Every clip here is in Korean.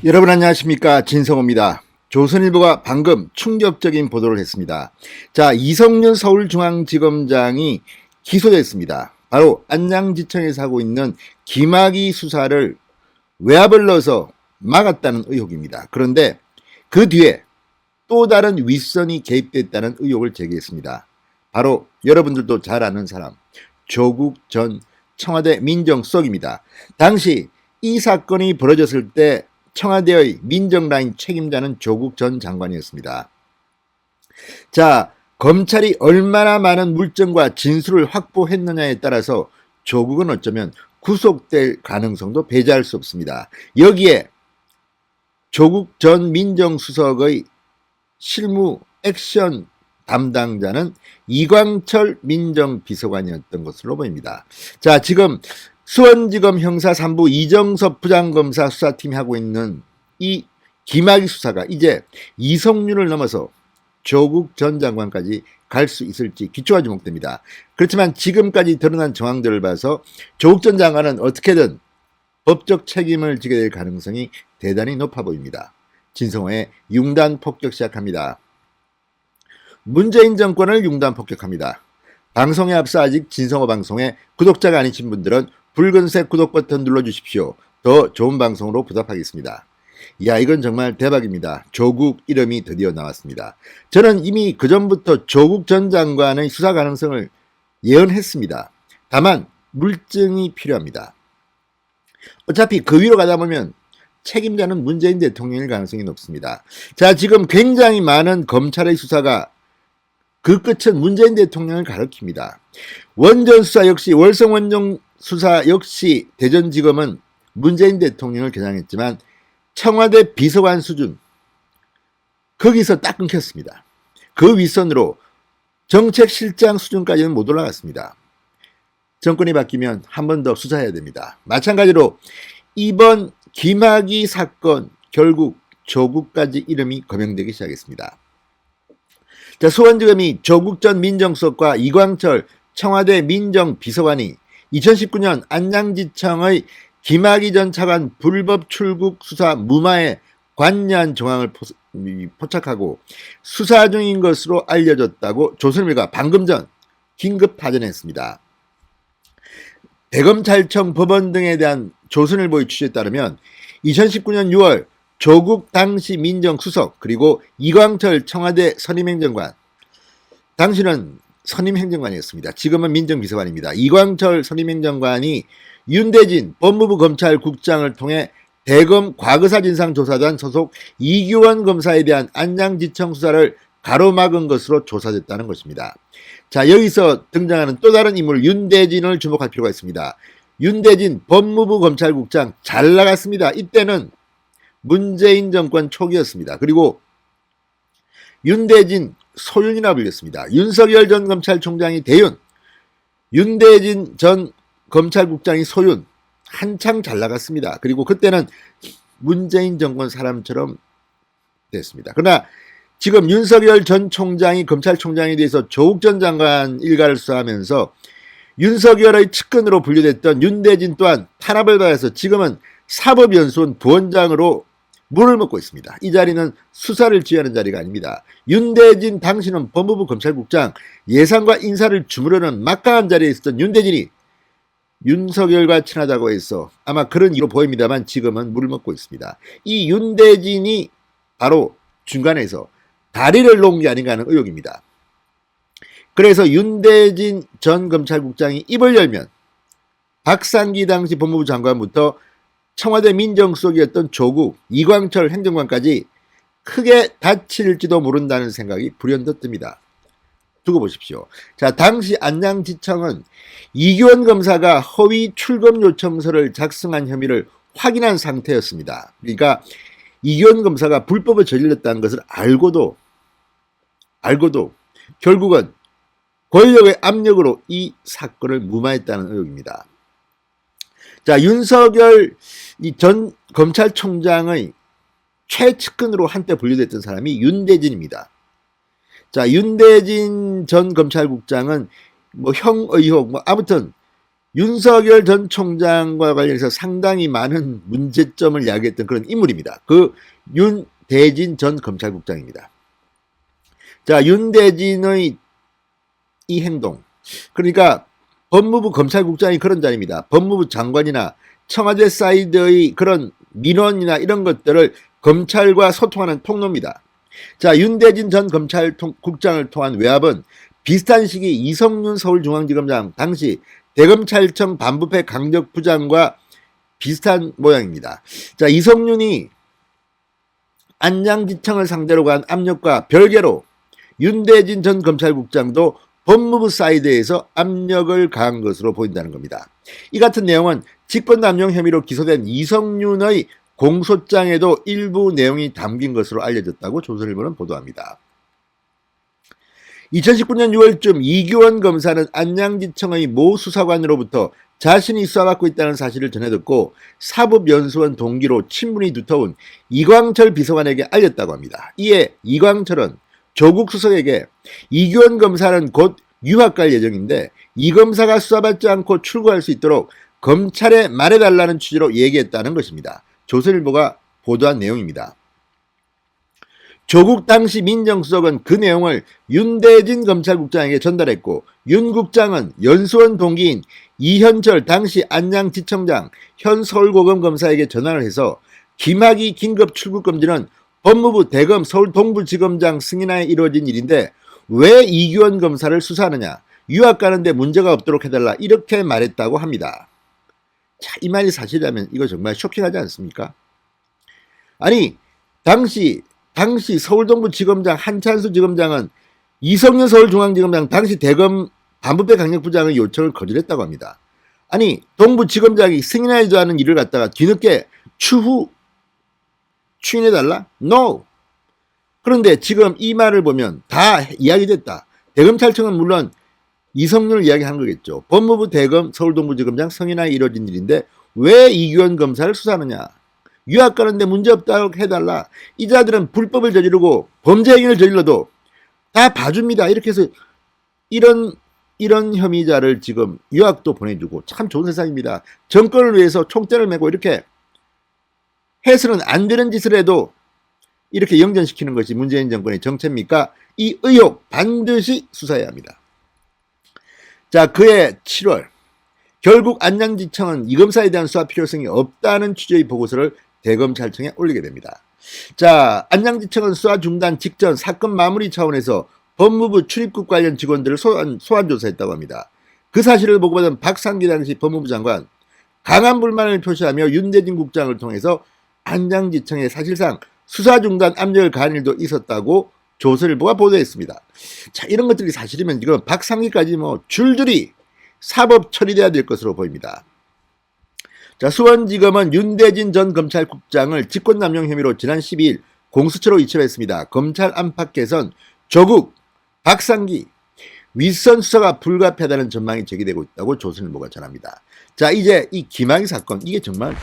여러분 안녕하십니까, 진성호입니다. 조선일보가 방금 충격적인 보도를 했습니다. 자, 이성윤 서울중앙지검장이 기소됐습니다. 바로 안양지청에서 하고 있는 김학의 수사를 외압을 넣어서 막았다는 의혹입니다. 그런데 그 뒤에 또 다른 윗선이 개입됐다는 의혹을 제기했습니다. 바로 여러분들도 잘 아는 사람, 조국 전 청와대 민정수석입니다. 당시 이 사건이 벌어졌을 때 청와대의 민정라인 책임자는 조국 전 장관이었습니다. 자, 검찰이 얼마나 많은 물증과 진술을 확보했느냐에 따라서 조국은 어쩌면 구속될 가능성도 배제할 수 없습니다. 여기에 조국 전 민정수석의 실무 액션 담당자는 이광철 민정비서관이었던 것으로 보입니다. 자, 지금 수원지검 형사 3부 이정섭 부장검사 수사팀이 하고 있는 이 김학의 수사가 이제 이성윤을 넘어서 조국 전 장관까지 갈 수 있을지 기초가 주목됩니다. 그렇지만 지금까지 드러난 정황들을 봐서 조국 전 장관은 어떻게든 법적 책임을 지게 될 가능성이 대단히 높아 보입니다. 진성호의 융단 폭격 시작합니다. 문재인 정권을 융단 폭격합니다. 방송에 앞서 아직 진성호 방송에 구독자가 아니신 분들은 붉은색 구독 버튼 눌러주십시오. 더 좋은 방송으로 보답하겠습니다. 이야, 이건 정말 대박입니다. 조국 이름이 드디어 나왔습니다. 저는 이미 그전부터 조국 전 장관의 수사 가능성을 예언했습니다. 다만 물증이 필요합니다. 어차피 그 위로 가다 보면 책임자는 문재인 대통령일 가능성이 높습니다. 자, 지금 굉장히 많은 검찰의 수사가 그 끝은 문재인 대통령을 가리킵니다. 원전 수사 역시 월성 원전 수사 역시 대전지검은 문재인 대통령을 겨냥했지만 청와대 비서관 수준 거기서 딱 끊겼습니다. 그 윗선으로 정책실장 수준까지는 못 올라갔습니다. 정권이 바뀌면 한 번 더 수사해야 됩니다. 마찬가지로 이번 김학의 사건 결국 조국까지 이름이 거명되기 시작했습니다. 자, 수원지검이 조국 전 민정수석과 이광철 청와대 민정비서관이 2019년 안양지청의 김학의 전 차관 불법 출국 수사 무마에 관여한 정황을 포착하고 수사 중인 것으로 알려졌다고 조선일보가 방금 전 긴급 파전했습니다. 대검찰청 법원 등에 대한 조선일보의 취재에 따르면 2019년 6월 조국 당시 민정수석 그리고 이광철 청와대 선임행정관, 당시는 선임행정관이었습니다. 지금은 민정비서관입니다. 이광철 선임행정관이 윤대진 법무부 검찰국장을 통해 대검 과거사진상조사단 소속 이규원 검사에 대한 안양지청 수사를 가로막은 것으로 조사됐다는 것입니다. 자, 여기서 등장하는 또 다른 인물 윤대진을 주목할 필요가 있습니다. 윤대진 법무부 검찰국장 잘 나갔습니다. 이때는 문재인 정권 초기였습니다. 그리고 윤대진 소윤이라 불렸습니다. 윤석열 전 검찰총장이 대윤, 윤대진 전 검찰국장이 소윤, 한창 잘 나갔습니다. 그리고 그때는 문재인 정권 사람처럼 됐습니다. 그러나 지금 윤석열 전 총장이 검찰총장에 대해서 조국 전 장관 일가를 수사하면서 윤석열의 측근으로 분류됐던 윤대진 또한 탄압을 받아서 지금은 사법연수원 부원장으로 물을 먹고 있습니다. 이 자리는 수사를 지휘하는 자리가 아닙니다. 윤대진 당시는 법무부 검찰국장 예산과 인사를 주무르는 막강한 자리에 있었던 윤대진이 윤석열과 친하다고 해서 아마 그런 이유로 보입니다만 지금은 물을 먹고 있습니다. 이 윤대진이 바로 중간에서 다리를 놓은 게 아닌가 하는 의혹입니다. 그래서 윤대진 전 검찰국장이 입을 열면 박상기 당시 법무부 장관부터 청와대 민정수석이었던 조국, 이광철 행정관까지 크게 다칠지도 모른다는 생각이 불현듯 듭니다. 두고 보십시오. 자, 당시 안양지청은 이규원 검사가 허위 출검 요청서를 작성한 혐의를 확인한 상태였습니다. 그러니까 이규원 검사가 불법을 저질렀다는 것을 알고도 결국은 권력의 압력으로 이 사건을 무마했다는 의혹입니다. 자, 윤석열 전 검찰총장의 최측근으로 한때 분류됐던 사람이 윤대진입니다. 자, 윤대진 전 검찰국장은 형 의혹 아무튼 윤석열 전 총장과 관련해서 상당히 많은 문제점을 이야기했던 그런 인물입니다. 그 윤대진 전 검찰국장입니다. 자, 윤대진의 이 행동, 그러니까 법무부 검찰국장이 그런 자리입니다. 법무부 장관이나 청와대 사이드의 그런 민원이나 이런 것들을 검찰과 소통하는 통로입니다. 자, 윤대진 전 검찰국장을 통한 외압은 비슷한 시기 이성윤 서울중앙지검장 당시 대검찰청 반부패 강력부장과 비슷한 모양입니다. 자, 이성윤이 안양지청을 상대로 한 압력과 별개로 윤대진 전 검찰국장도 법무부 사이드에서 압력을 가한 것으로 보인다는 겁니다. 이 같은 내용은 직권남용 혐의로 기소된 이성윤의 공소장에도 일부 내용이 담긴 것으로 알려졌다고 조선일보는 보도합니다. 2019년 6월쯤 이규원 검사는 안양지청의 모 수사관으로부터 자신이 수사받고 있다는 사실을 전해 듣고 사법연수원 동기로 친분이 두터운 이광철 비서관에게 알렸다고 합니다. 이에 이광철은 조국 수석에게 이규원 검사는 곧 유학 갈 예정인데 이 검사가 수사받지 않고 출국할 수 있도록 검찰에 말해달라는 취지로 얘기했다는 것입니다. 조선일보가 보도한 내용입니다. 조국 당시 민정수석은 그 내용을 윤대진 검찰국장에게 전달했고 윤 국장은 연수원 동기인 이현철 당시 안양지청장 현 서울고검 검사에게 전화를 해서 김학의 긴급 출국금지는 법무부 대검 서울 동부지검장 승인하에 이루어진 일인데 왜 이규원 검사를 수사하느냐, 유학 가는데 문제가 없도록 해달라, 이렇게 말했다고 합니다. 자, 이 말이 사실이라면 이거 정말 쇼킹하지 않습니까? 아니, 당시 서울동부지검장 한찬수 지검장은 이성윤 서울중앙지검장 당시 대검 반부패 강력부장의 요청을 거절했다고 합니다. 아니, 동부지검장이 승인하지도 않은 일을 갖다가 뒤늦게 추후 추인해달라? No! 그런데 지금 이 말을 보면 다 이야기됐다. 대검찰청은 물론 이성윤을 이야기한 거겠죠. 법무부 대검 서울동부지검장 승인하에 이루어진 일인데 왜 이규원 검사를 수사하느냐? 유학 가는데 문제없다고 해달라. 이 자들은 불법을 저지르고 범죄 행위를 저질러도 다 봐줍니다. 이렇게 해서 이런 혐의자를 지금 유학도 보내주고 참 좋은 세상입니다. 정권을 위해서 총대를 메고 이렇게 해서는 안 되는 짓을 해도 이렇게 영전시키는 것이 문재인 정권의 정체입니까? 이 의혹 반드시 수사해야 합니다. 자, 그해 7월 결국 안양지청은 이 검사에 대한 수사 필요성이 없다는 취지의 보고서를 대검찰청에 올리게 됩니다. 자, 안양지청은 수사 중단 직전 사건 마무리 차원에서 법무부 출입국 관련 직원들을 소환 조사했다고 합니다. 그 사실을 보고받은 박상기 당시 법무부 장관 강한 불만을 표시하며 윤대진 국장을 통해서 안양지청에 사실상 수사 중단 압력을 가한 일도 있었다고 조선일보가 보도했습니다. 자, 이런 것들이 사실이면 지금 박상기까지 줄줄이 사법 처리돼야 될 것으로 보입니다. 자, 수원지검은 윤대진 전 검찰국장을 직권남용 혐의로 지난 12일 공수처로 이첩했습니다. 검찰 안팎 개선, 조국, 박상기, 윗선 수사가 불가피하다는 전망이 제기되고 있다고 조선일보가 전합니다. 자, 이제 이 김학의 사건, 이게 정말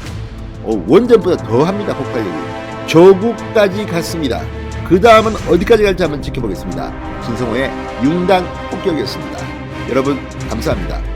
원전보다 더합니다. 폭발력이. 조국까지 갔습니다. 그 다음은 어디까지 갈지 한번 지켜보겠습니다. 신성호의 융단 폭격이었습니다. 여러분 감사합니다.